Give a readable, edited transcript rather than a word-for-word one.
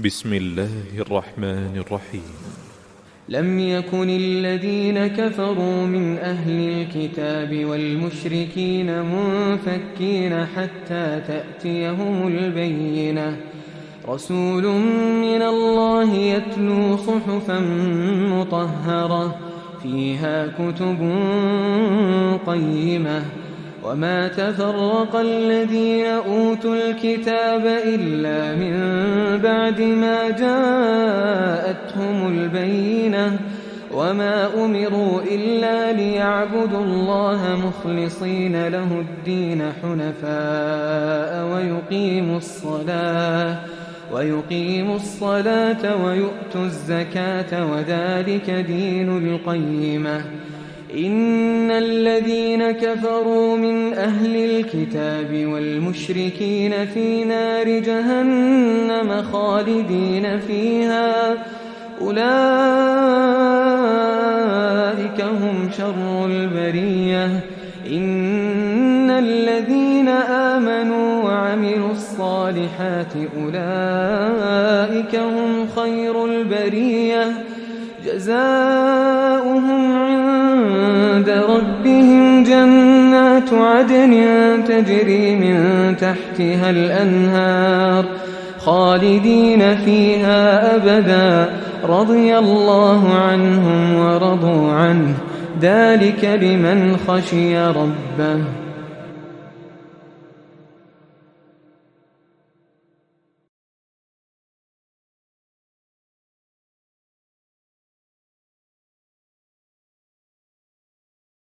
بسم الله الرحمن الرحيم. لم يكن الذين كفروا من أهل الكتاب والمشركين منفكين حتى تأتيهم البينة. رسول من الله يتلو صحفا مطهرة فيها كتب قيمة وما تفرق الذين أوتوا الكتاب إلا من بعد ما جاءتهم البينة وما أمروا إلا ليعبدوا الله مخلصين له الدين حنفاء ويقيموا الصلاة ويؤتوا الزكاة وذلك دين القيمة. إن الذين كفروا من أهل الكتاب والمشركين في نار جهنم خالدين فيها أولئك هم شر البرية. إن الذين آمنوا وعملوا الصالحات أولئك هم خير البرية جزاؤهم عند ربهم جنات عدن تجري من تحتها الأنهار خالدين فيها أبدا رضي الله عنهم ورضوا عنه ذلك لمن خشي ربه.